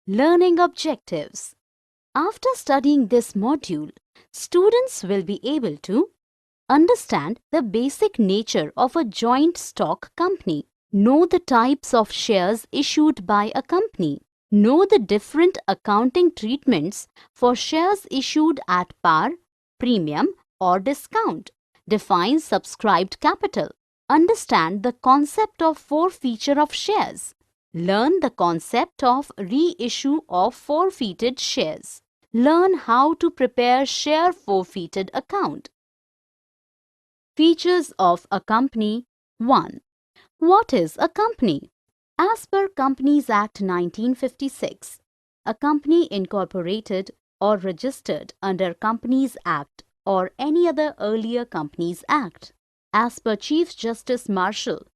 Learning objectives. After studying this module, students will be able to understand the basic nature of a joint stock company, know the types of shares issued by a company, know the different accounting treatments for shares issued at par, premium or discount, define subscribed capital, understand the concept of forfeiture of shares, learn the concept of reissue of forfeited shares, learn how to prepare share forfeited account. Features of a company. 1. What is a company? As per Companies Act 1956, a company incorporated or registered under Companies Act or any other earlier Companies Act. As per Chief Justice Marshall,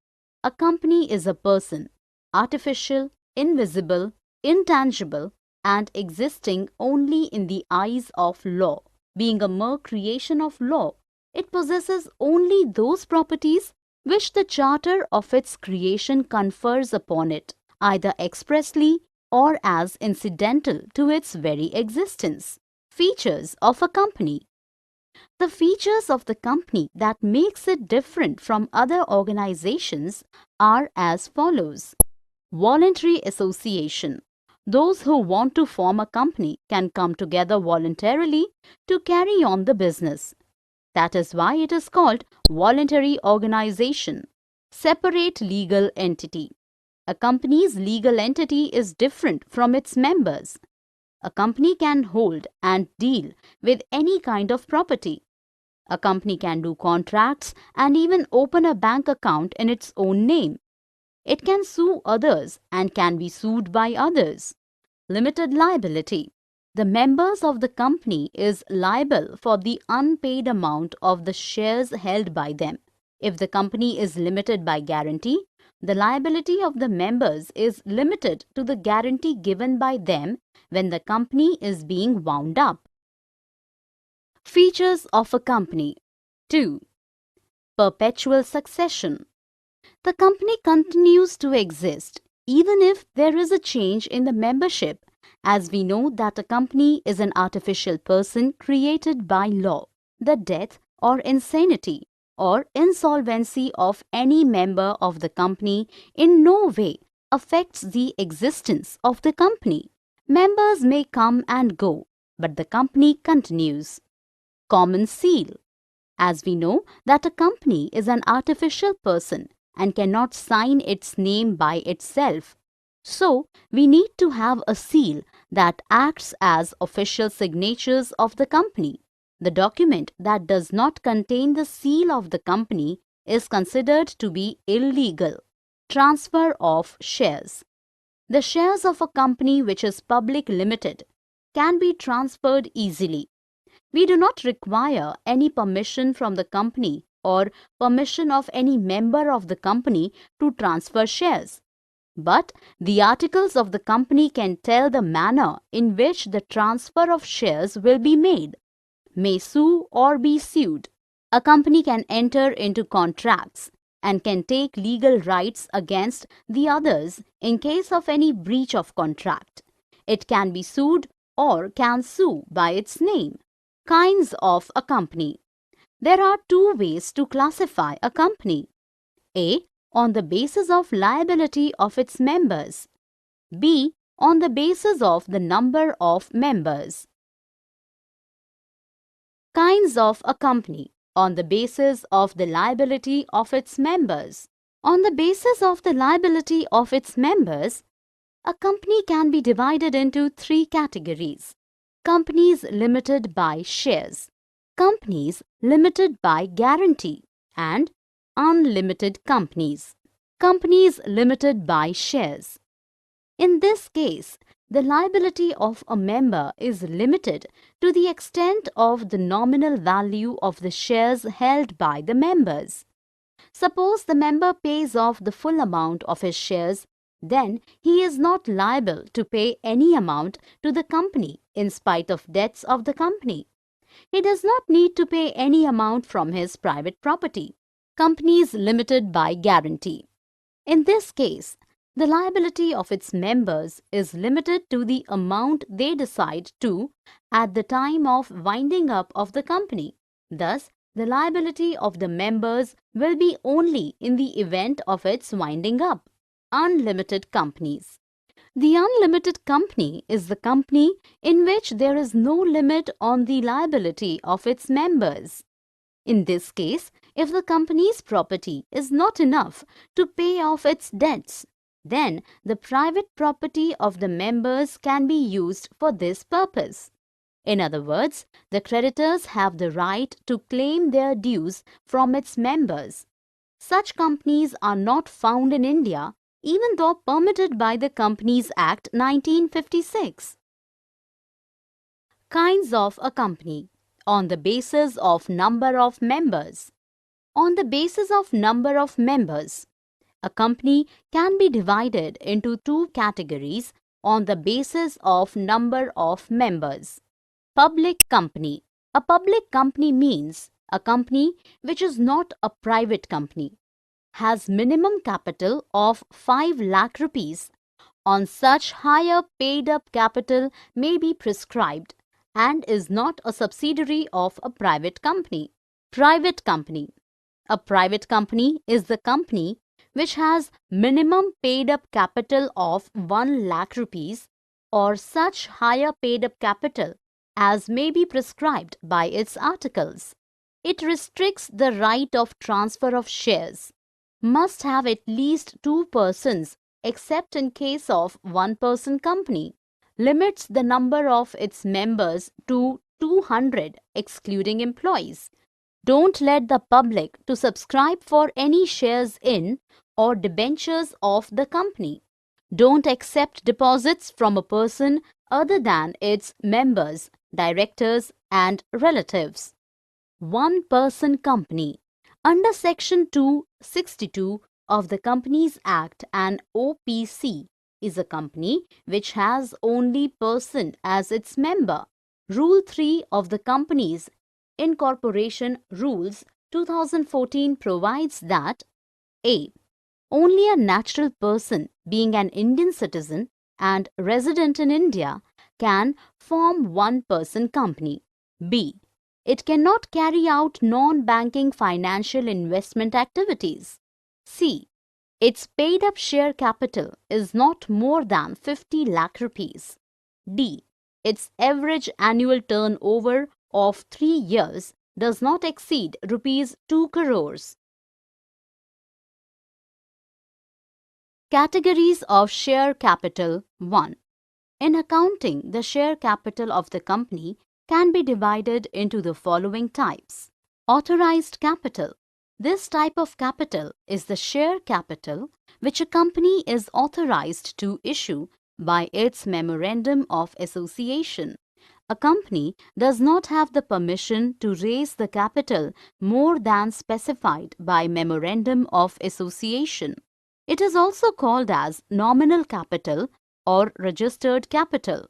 a company is a person, artificial, invisible, intangible, and existing only in the eyes of law. Being a mere creation of law, it possesses only those properties which the charter of its creation confers upon it, either expressly or as incidental to its very existence. Features of a company. The features of the company that makes it different from other organizations are as follows. Voluntary association. Those who want to form a company can come together voluntarily to carry on the business. That is why it is called voluntary organization. Separate legal entity. A company's legal entity is different from its members. A company can hold and deal with any kind of property. A company can do contracts and even open a bank account in its own name. It can sue others and can be sued by others. Limited liability. The members of the company is liable for the unpaid amount of the shares held by them. If the company is limited by guarantee, the liability of the members is limited to the guarantee given by them when the company is being wound up. Features of a company. 2. Perpetual succession. The company continues to exist even if there is a change in the membership, as we know that a company is an artificial person created by law. The death or insanity or insolvency of any member of the company in no way affects the existence of the company. Members may come and go, but the company continues. Common seal. As we know that a company is an artificial person and cannot sign its name by itself. So, we need to have a seal that acts as official signatures of the company. The document that does not contain the seal of the company is considered to be illegal. Transfer of shares. The shares of a company which is public limited can be transferred easily. We do not require any permission from the company or permission of any member of the company to transfer shares. But the articles of the company can tell the manner in which the transfer of shares will be made, may sue or be sued. A company can enter into contracts and can take legal rights against the others in case of any breach of contract. It can be sued or can sue by its name. Kinds of a company. There are two ways to classify a company. A. On the basis of liability of its members. B. On the basis of the number of members. Kinds of a company. On the basis of the liability of its members. On the basis of the liability of its members, a company can be divided into three categories. Companies limited by shares, companies limited by guarantee, and unlimited companies. Companies limited by shares. In this case, the liability of a member is limited to the extent of the nominal value of the shares held by the members. Suppose the member pays off the full amount of his shares, then he is not liable to pay any amount to the company in spite of debts of the company. He does not need to pay any amount from his private property. Companies limited by guarantee. In this case, The liability of its members is limited to the amount they decide to at the time of winding up of the company. Thus, the liability of the members will be only in the event of its winding up. Unlimited companies. The unlimited company is the company in which there is no limit on the liability of its members. In this case, if the company's property is not enough to pay off its debts, then the private property of the members can be used for this purpose. In other words, the creditors have the right to claim their dues from its members. Such companies are not found in India, even though permitted by the Companies Act 1956. Kinds of a company. On the basis of number of members. On the basis of number of members, a company can be divided into two categories on the basis of number of members. Public company. A public company means a company which is not a private company, has minimum capital of 5 lakh rupees. On such higher paid-up capital may be prescribed and is not a subsidiary of a private company. Private company. A private company is the company which has minimum paid-up capital of 1 lakh rupees or such higher paid-up capital as may be prescribed by its articles. It restricts the right of transfer of shares. Must have at least 2 persons except in case of one-person company. Limits the number of its members to 200 excluding employees. Don't let the public to subscribe for any shares in or debentures of the company. Don't accept deposits from a person other than its members, directors and relatives. One-person company. Under Section 262 of the Companies Act, an OPC is a company which has only person as its member. Rule 3 of the Companies Incorporation Rules 2014 provides that A. Only a natural person being an Indian citizen and resident in India can form one-person company. B. It cannot carry out non-banking financial investment activities. C. Its paid-up share capital is not more than 50 lakh rupees. D. Its average annual turnover of 3 years does not exceed rupees 2 crores. Categories of share capital 1. In accounting, the share capital of the company can be divided into the following types. Authorized capital. This type of capital is the share capital which a company is authorized to issue by its Memorandum of Association. A company does not have the permission to raise the capital more than specified by Memorandum of Association. It is also called as nominal capital or registered capital.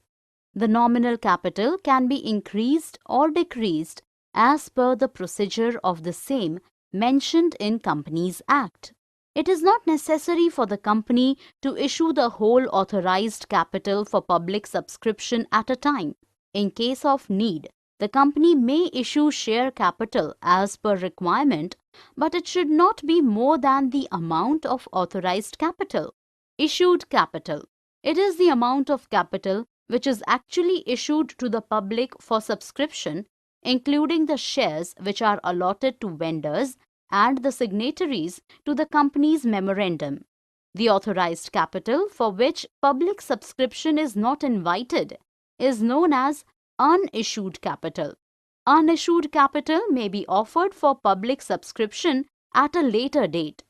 The nominal capital can be increased or decreased as per the procedure of the same mentioned in Companies Act. It is not necessary for the company to issue the whole authorized capital for public subscription at a time. In case of need, the company may issue share capital as per requirement, but it should not be more than the amount of authorized capital. Issued capital. It is the amount of capital which is actually issued to the public for subscription, including the shares which are allotted to vendors and the signatories to the company's memorandum. The authorized capital for which public subscription is not invited is known as unissued capital. Unissued capital may be offered for public subscription at a later date.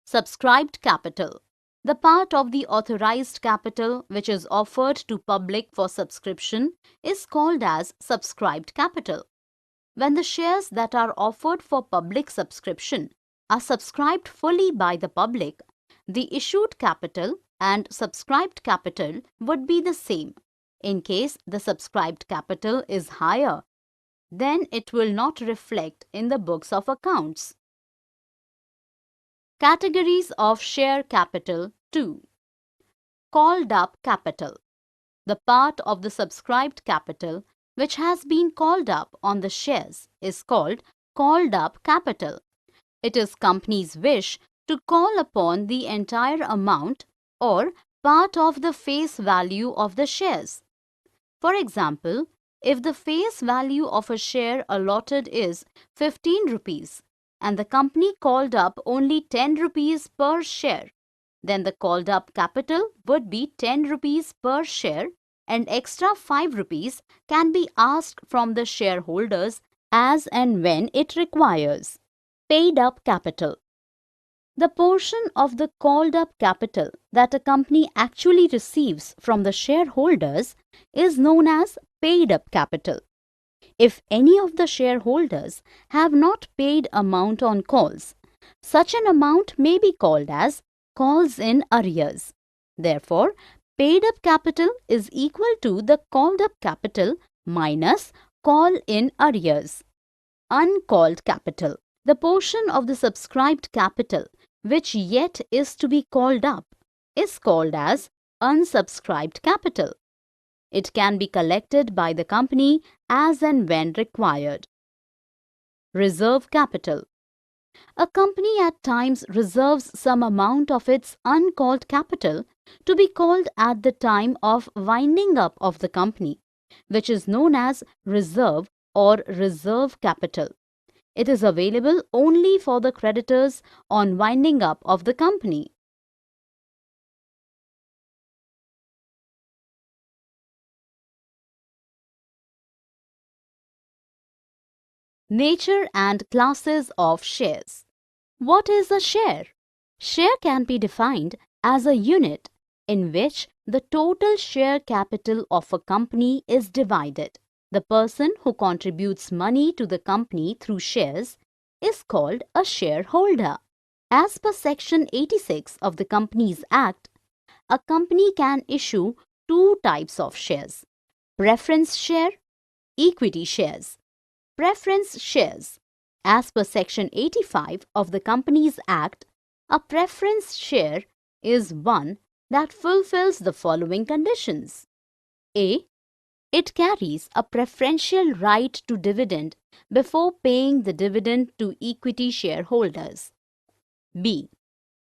Subscribed capital. The part of the authorized capital which is offered to public for subscription is called as subscribed capital. When the shares that are offered for public subscription are subscribed fully by the public, the issued capital and subscribed capital would be the same. In case the subscribed capital is higher, then it will not reflect in the books of accounts. Categories of share capital 2. Called up capital. The part of the subscribed capital which has been called up on the shares is called called up capital. It is company's wish to call upon the entire amount or part of the face value of the shares. For example, if the face value of a share allotted is 15 rupees and the company called up only 10 rupees per share, then the called up capital would be 10 rupees per share and extra 5 rupees can be asked from the shareholders as and when it requires. Paid up capital. The portion of the called up capital that a company actually receives from the shareholders is known as paid up capital. If any of the shareholders have not paid amount on calls, such an amount may be called as calls in arrears. Therefore, paid up capital is equal to the called up capital minus call in arrears. Uncalled capital. The portion of the subscribed capital which yet is to be called up is called as unsubscribed capital. It can be collected by the company as and when required. Reserve capital. A company at times reserves some amount of its uncalled capital to be called at the time of winding up of the company, which is known as reserve or reserve capital. It is available only for the creditors on winding up of the company. Nature and classes of shares. What is a share? Share can be defined as a unit in which the total share capital of a company is divided. The person who contributes money to the company through shares is called a shareholder. As per Section 86 of the Companies Act, a company can issue two types of shares: preference share, equity shares. Preference shares. As per Section 85 of the Companies Act, a preference share is one that fulfills the following conditions. A. It carries a preferential right to dividend before paying the dividend to equity shareholders. B.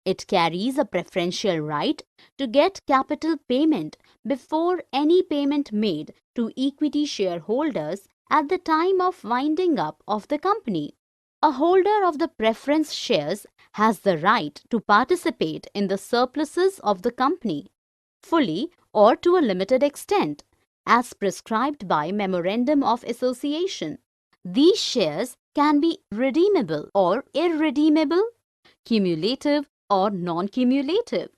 It carries a preferential right to get capital payment before any payment made to equity shareholders at the time of winding up of the company. A holder of the preference shares has the right to participate in the surpluses of the company, fully or to a limited extent, as prescribed by Memorandum of Association. These shares can be redeemable or irredeemable, cumulative or non-cumulative,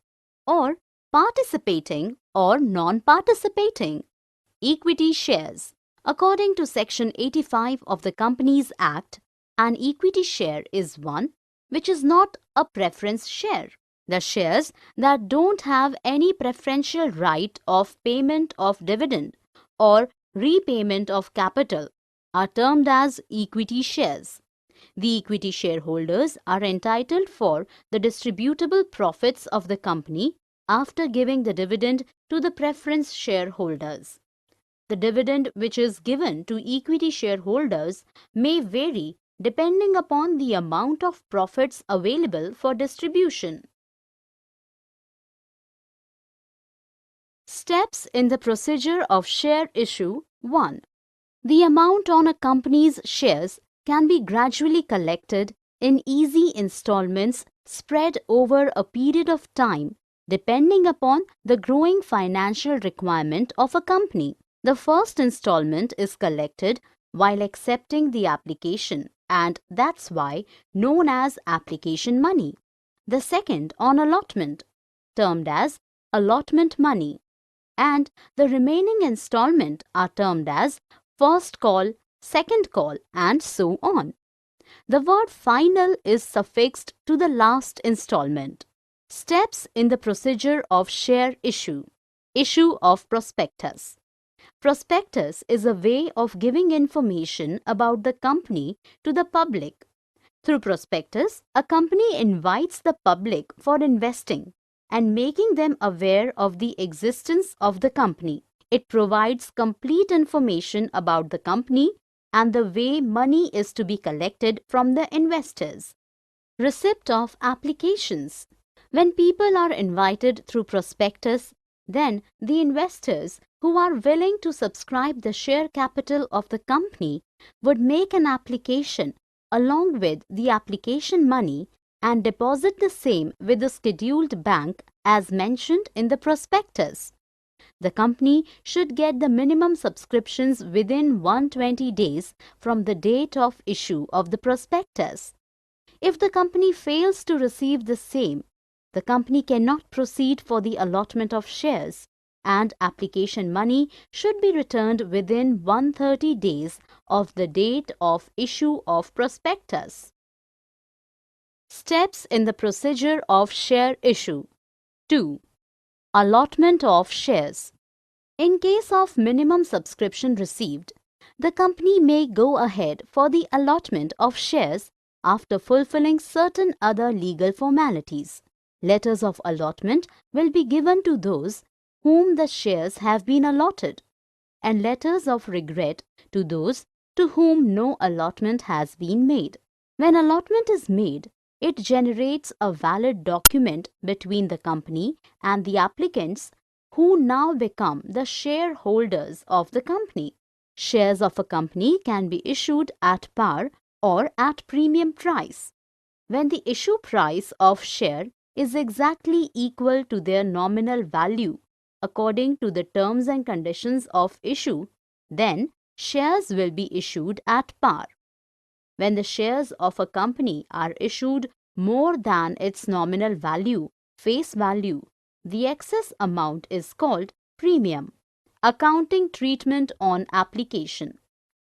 or participating or non-participating. Equity shares. According to Section 85 of the Companies Act, an equity share is one which is not a preference share. The shares that don't have any preferential right of payment of dividend or repayment of capital are termed as equity shares. The equity shareholders are entitled for the distributable profits of the company after giving the dividend to the preference shareholders. The dividend which is given to equity shareholders may vary depending upon the amount of profits available for distribution. Steps in the procedure of share issue. 1. The amount on a company's shares can be gradually collected in easy installments spread over a period of time depending upon the growing financial requirement of a company. The first installment is collected while accepting the application, and that's why known as application money. The second on allotment, termed as allotment money, and the remaining installment are termed as first call, second call, and so on. The word final is suffixed to the last installment. Steps in the procedure of share issue. Issue of prospectus. Prospectus is a way of giving information about the company to the public. Through prospectus, a company invites the public for investing and making them aware of the existence of the company. It provides complete information about the company and the way money is to be collected from the investors. Receipt of applications. When people are invited through prospectus, then the investors who are willing to subscribe the share capital of the company would make an application along with the application money and deposit the same with the scheduled bank as mentioned in the prospectus. The company should get the minimum subscriptions within 120 days from the date of issue of the prospectus. If the company fails to receive the same, the company cannot proceed for the allotment of shares, and application money should be returned within 130 days of the date of issue of prospectus. Steps in the procedure of share issue. 2. Allotment of shares. In case of minimum subscription received, the company may go ahead for the allotment of shares after fulfilling certain other legal formalities. Letters of allotment will be given to those whom the shares have been allotted, and letters of regret to those to whom no allotment has been made. When allotment is made, it generates a valid document between the company and the applicants who now become the shareholders of the company. Shares of a company can be issued at par or at premium price. When the issue price of share is exactly equal to their nominal value according to the terms and conditions of issue, then shares will be issued at par. When the shares of a company are issued more than its nominal value, face value, the excess amount is called premium. Accounting treatment on application.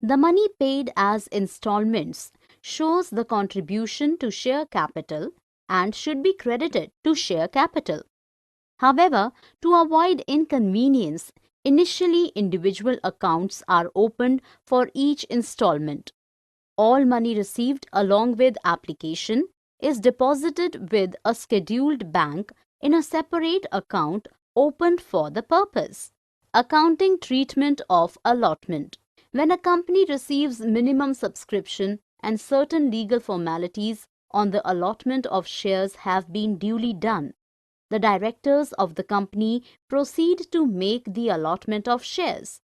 The money paid as installments shows the contribution to share capital and should be credited to share capital. However, to avoid inconvenience, initially individual accounts are opened for each installment. All money received along with application is deposited with a scheduled bank in a separate account opened for the purpose. Accounting treatment of allotment. When a company receives minimum subscription and certain legal formalities on the allotment of shares have been duly done, the directors of the company proceed to make the allotment of shares.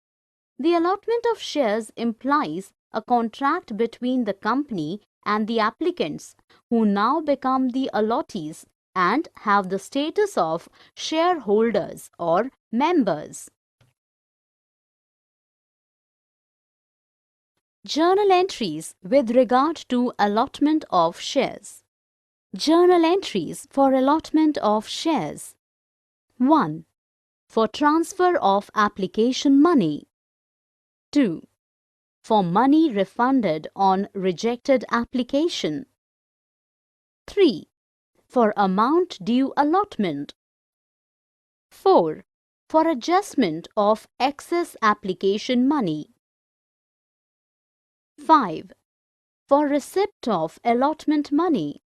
The allotment of shares implies a contract between the company and the applicants, who now become the allottees and have the status of shareholders or members. Journal entries with regard to allotment of shares. Journal entries for allotment of shares. 1. For transfer of application money. 2. For money refunded on rejected application. 3. For amount due allotment. 4. For adjustment of excess application money. 5. For receipt of allotment money.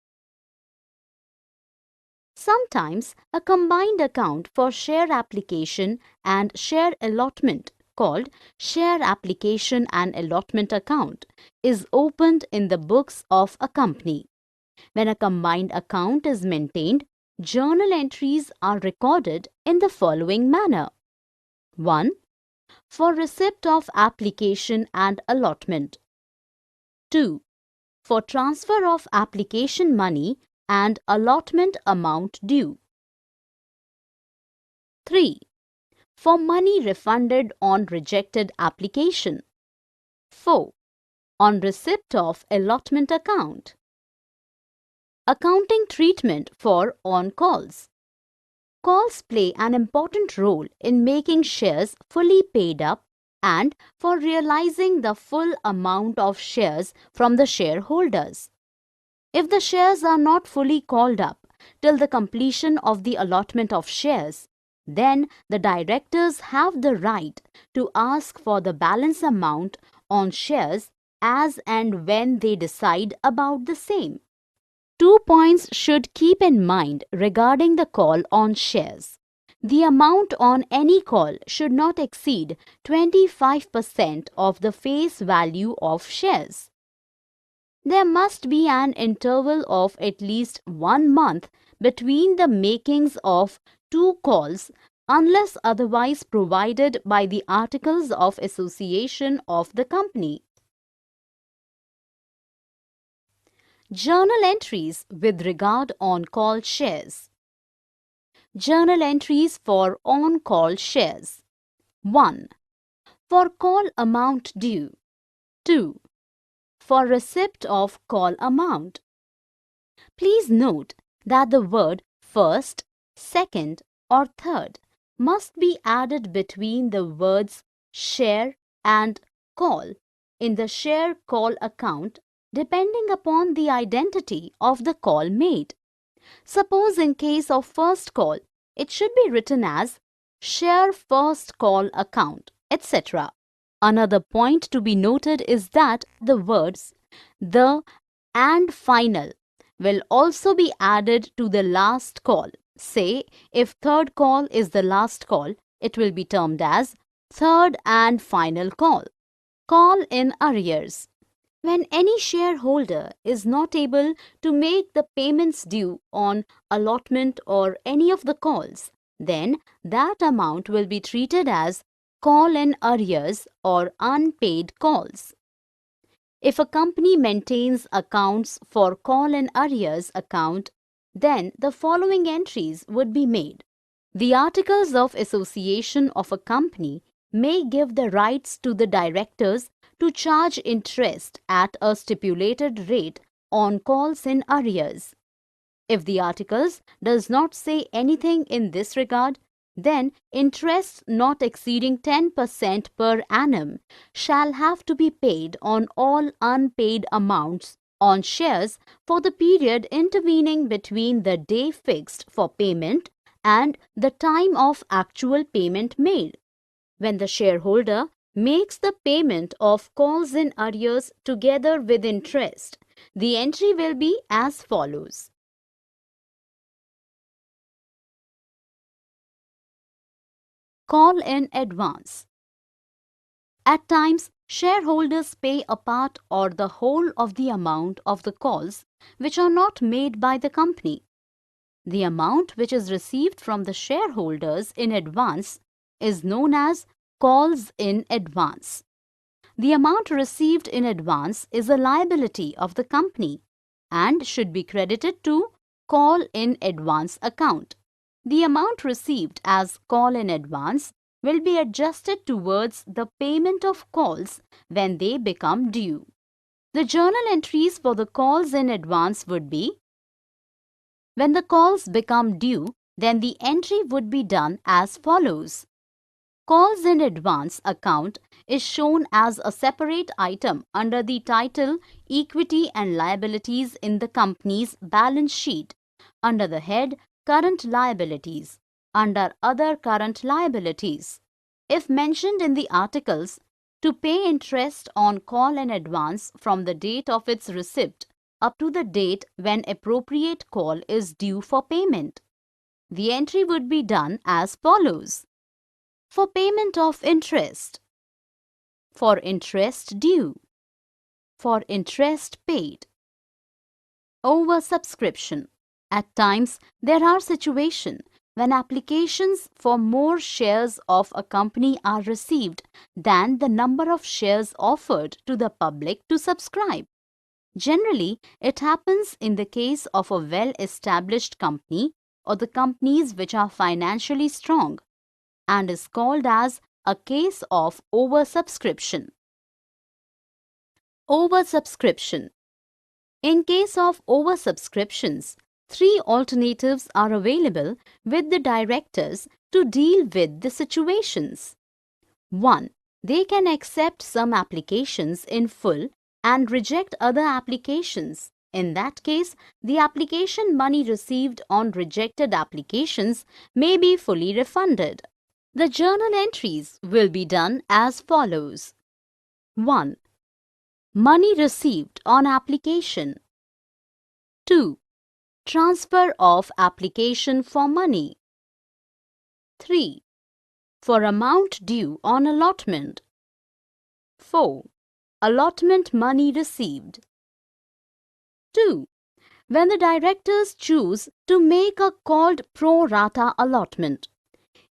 Sometimes a combined account for share application and share allotment, called share application and allotment account, is opened in the books of a company. When a combined account is maintained, journal entries are recorded in the following manner. 1. For receipt of application and allotment. 2. For transfer of application money and allotment amount due. 3. For money refunded on rejected application. 4. On receipt of allotment account. Accounting treatment for on-calls. Calls play an important role in making shares fully paid up and for realizing the full amount of shares from the shareholders. If the shares are not fully called up till the completion of the allotment of shares, then the directors have the right to ask for the balance amount on shares as and when they decide about the same. 2 points should keep in mind regarding the call on shares. The amount on any call should not exceed 25% of the face value of shares. There must be an interval of at least 1 month between the makings of 2 calls unless otherwise provided by the Articles of Association of the company. Journal entries with regard on-call shares. Journal entries for on-call shares. 1. For call amount due. 2. For receipt of call amount. Please note that the word first, second or third must be added between the words share and call in the share call account depending upon the identity of the call made. Suppose in case of first call, it should be written as share first call account, etc. Another point to be noted is that the words the and final will also be added to the last call. Say, if third call is the last call, it will be termed as third and final call. Call in arrears. When any shareholder is not able to make the payments due on allotment or any of the calls, then that amount will be treated as call in arrears or unpaid calls. If a company maintains accounts for call in arrears account, then the following entries would be made. The Articles of Association of a company may give the rights to the directors to charge interest at a stipulated rate on calls in arrears. If the articles does not say anything in this regard, then interest not exceeding 10% per annum shall have to be paid on all unpaid amounts on shares for the period intervening between the day fixed for payment and the time of actual payment made. When the shareholder makes the payment of calls in arrears together with interest, the entry will be as follows. Call in advance. At times, shareholders pay a part or the whole of the amount of the calls which are not made by the company. The amount which is received from the shareholders in advance is known as calls in advance. The amount received in advance is a liability of the company and should be credited to call in advance account. The amount received as call in advance will be adjusted towards the payment of calls when they become due. The journal entries for the calls in advance would be: when the calls become due, then the entry would be done as follows. Calls in advance account is shown as a separate item under the title Equity and Liabilities in the company's balance sheet under the head Current Liabilities under Other Current Liabilities. If mentioned in the articles, to pay interest on call in advance from the date of its receipt up to the date when appropriate call is due for payment. The entry would be done as follows. For payment of interest, for interest due, for interest paid. Oversubscription. At times, there are situations when applications for more shares of a company are received than the number of shares offered to the public to subscribe. Generally, it happens in the case of a well-established company or the companies which are financially strong and is called as a case of oversubscription. Oversubscription. In case of oversubscriptions, 3 alternatives are available with the directors to deal with the situations. 1. They can accept some applications in full and reject other applications. In that case, the application money received on rejected applications may be fully refunded. The journal entries will be done as follows. 1. Money received on application. 2. Transfer of application for money. 3. For amount due on allotment. 4. Allotment money received. 2. When the directors choose to make a called pro rata allotment.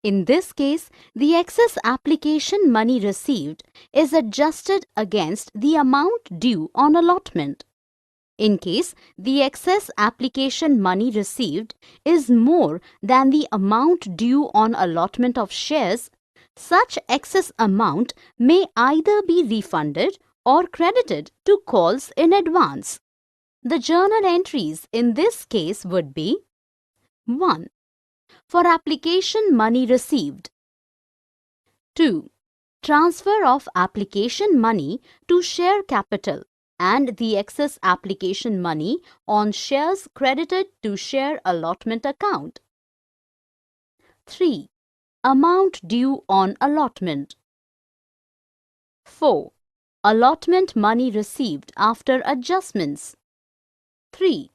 In this case, the excess application money received is adjusted against the amount due on allotment. In case the excess application money received is more than the amount due on allotment of shares, such excess amount may either be refunded or credited to calls in advance. The journal entries in this case would be 1. For application money received. 2. Transfer of application money to share capital and the excess application money on shares credited to share allotment account. 3. Amount due on allotment. 4. Allotment money received after adjustments. 3.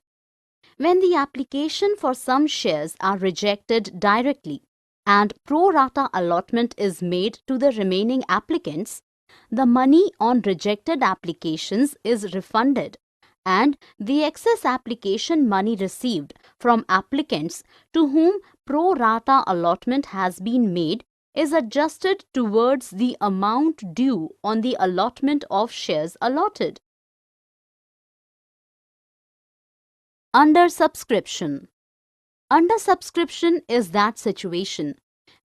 When the application for some shares are rejected directly and pro rata allotment is made to the remaining applicants, the money on rejected applications is refunded and the excess application money received from applicants to whom pro rata allotment has been made is adjusted towards the amount due on the allotment of shares allotted. Under subscription. Under subscription is that situation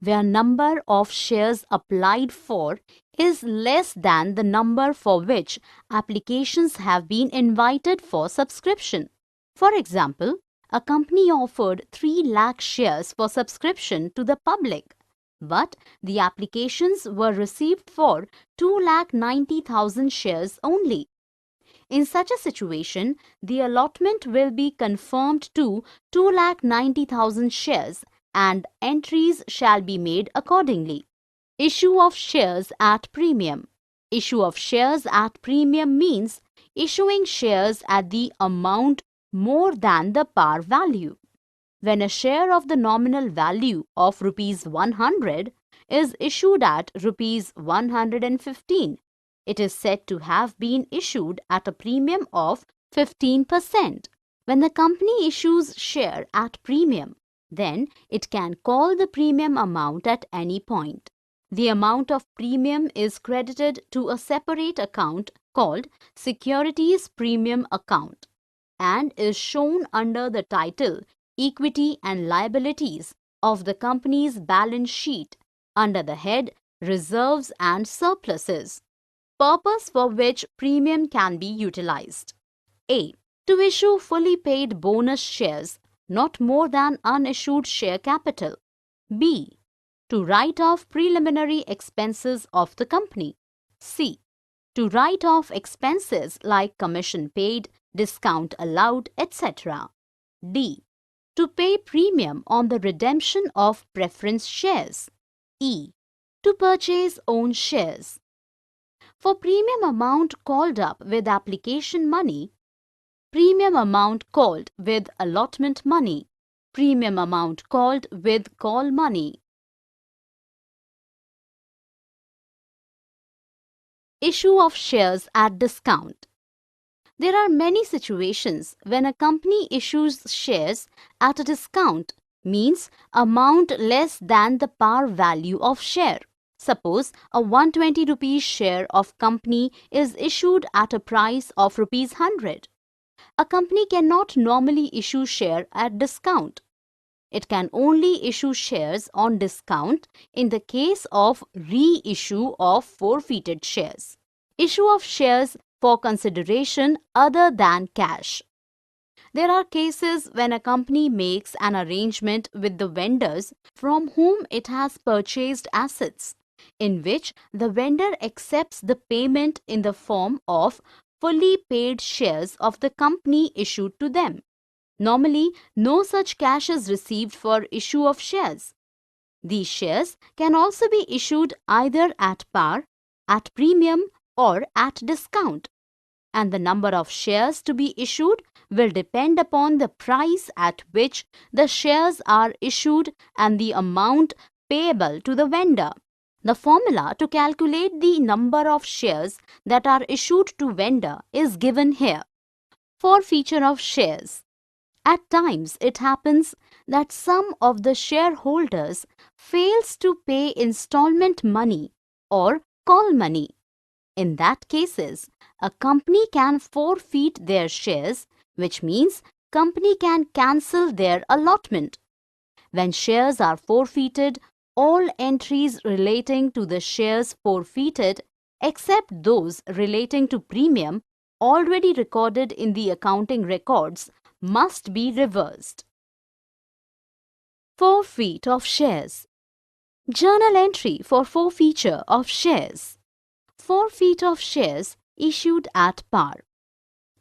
where number of shares applied for is less than the number for which applications have been invited for subscription. For example, a company offered 3 lakh shares for subscription to the public, but the applications were received for 2,90,000 shares only. In such a situation, the allotment will be confirmed to 2,90,000 shares and entries shall be made accordingly. Issue of shares at premium. Issue of shares at premium means issuing shares at the amount more than the par value. When a share of the nominal value of rupees 100 is issued at rupees 115, it is said to have been issued at a premium of 15%. When the company issues share at premium, then it can call the premium amount at any point. The amount of premium is credited to a separate account called Securities Premium Account and is shown under the title Equity and Liabilities of the company's balance sheet under the head Reserves and Surpluses. Purpose for which premium can be utilized. A. To issue fully paid bonus shares, not more than unissued share capital. B. To write off preliminary expenses of the company. C. To write off expenses like commission paid, discount allowed, etc. D. To pay premium on the redemption of preference shares. E. To purchase own shares. For premium amount called up with application money, premium amount called with allotment money, premium amount called with call money. Issue of shares at discount. There are many situations when a company issues shares at a discount, means amount less than the par value of share. Suppose a 120 rupees share of company is issued at a price of rupees 100. A company cannot normally issue share at discount. It can only issue shares on discount in the case of reissue of forfeited shares. Issue of shares for consideration other than cash. There are cases when a company makes an arrangement with the vendors from whom it has purchased assets, in which the vendor accepts the payment in the form of fully paid shares of the company issued to them. Normally, no such cash is received for issue of shares. These shares can also be issued either at par, at premium, or at discount. and the number of shares to be issued will depend upon the price at which the shares are issued and the amount payable to the vendor. The formula to calculate the number of shares that are issued to vendor is given here. Forfeiture of shares. At times, it happens that some of the shareholders fails to pay installment money or call money. In that cases, a company can forfeit their shares, which means company can cancel their allotment. When shares are forfeited, all entries relating to the shares forfeited, except those relating to premium already recorded in the accounting records, must be reversed. Forfeit of shares. Journal entry for forfeiture of shares. Forfeit of shares issued at par.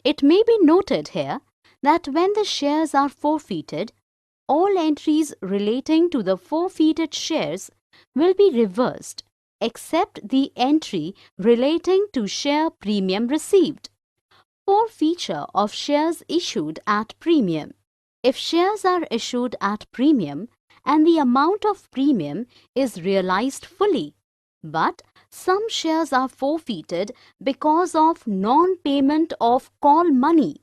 It may be noted here that when the shares are forfeited, all entries relating to the forfeited shares will be reversed except the entry relating to share premium received. Forfeiture of shares issued at premium. If shares are issued at premium and the amount of premium is realized fully, but some shares are forfeited because of non-payment of call money,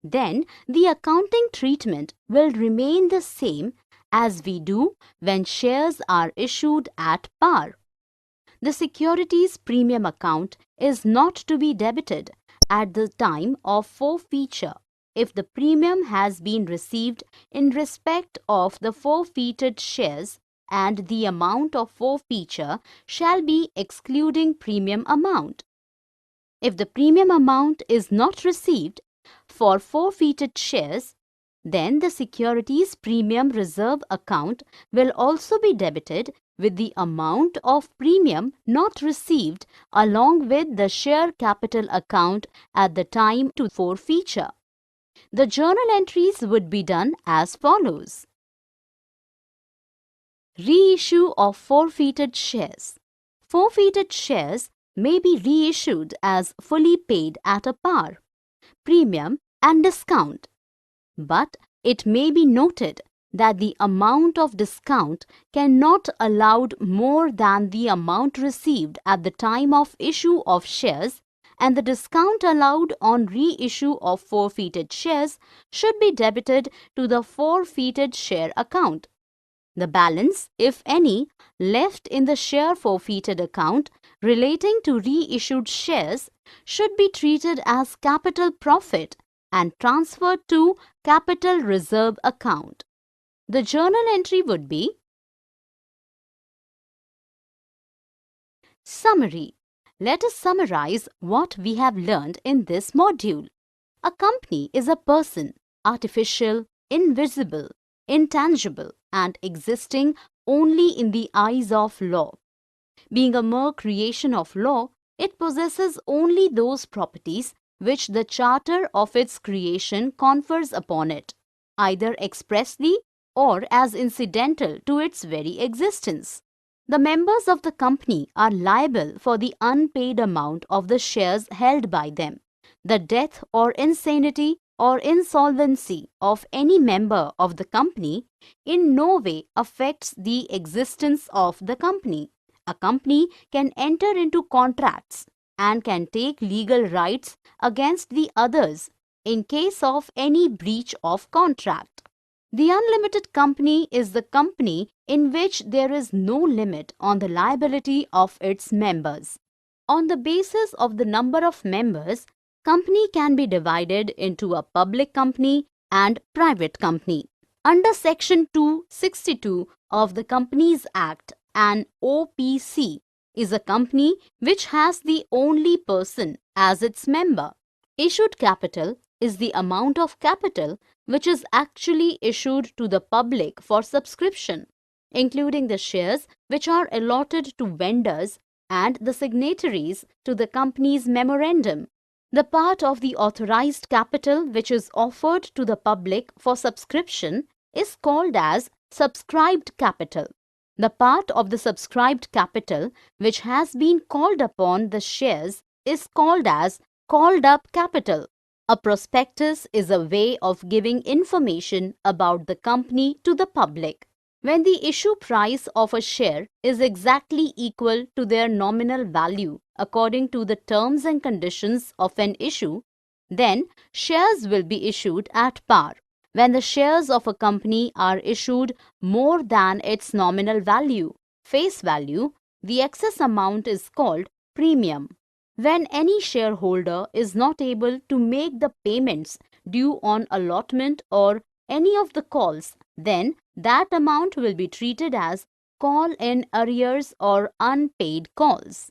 then the accounting treatment will remain the same as we do when shares are issued at par. The securities premium account is not to be debited at the time of forfeiture if the premium has been received in respect of the forfeited shares, and the amount of forfeiture shall be excluding premium amount. If the premium amount is not received for forfeited shares, then the securities premium reserve account will also be debited with the amount of premium not received along with the share capital account at the time to forfeiture. The journal entries would be done as follows. Reissue of forfeited shares. Forfeited shares may be reissued as fully paid at a par, premium and discount. But it may be noted that the amount of discount cannot allowed more than the amount received at the time of issue of shares, and the discount allowed on reissue of forfeited shares should be debited to the forfeited share account. The balance, if any, left in the share forfeited account relating to reissued shares should be treated as capital profit and transferred to capital reserve account. The journal entry would be Summary. Let us summarize what we have learned in this module. A company is a person, artificial, invisible, intangible, and existing only in the eyes of law. Being a mere creation of law, it possesses only those properties which the charter of its creation confers upon it, either expressly or as incidental to its very existence. The members of the company are liable for the unpaid amount of the shares held by them. The death or insanity or insolvency of any member of the company in no way affects the existence of the company. A company can enter into contracts and can take legal rights against the others in case of any breach of contract. The unlimited company is the company in which there is no limit on the liability of its members. On the basis of the number of members, company can be divided into a public company and private company. Under Section 262 of the Companies Act, an OPC is a company which has the only person as its member. Issued capital is the amount of capital which is actually issued to the public for subscription, including the shares which are allotted to vendors and the signatories to the company's memorandum. The part of the authorized capital which is offered to the public for subscription is called as subscribed capital. The part of the subscribed capital which has been called upon the shares is called as Called up capital. A prospectus is a way of giving information about the company to the public. When the issue price of a share is exactly equal to their nominal value according to the terms and conditions of an issue, then shares will be issued at par. When the shares of a company are issued more than its nominal value, face value, the excess amount is called premium. When any shareholder is not able to make the payments due on allotment or any of the calls, then that amount will be treated as call in arrears or unpaid calls.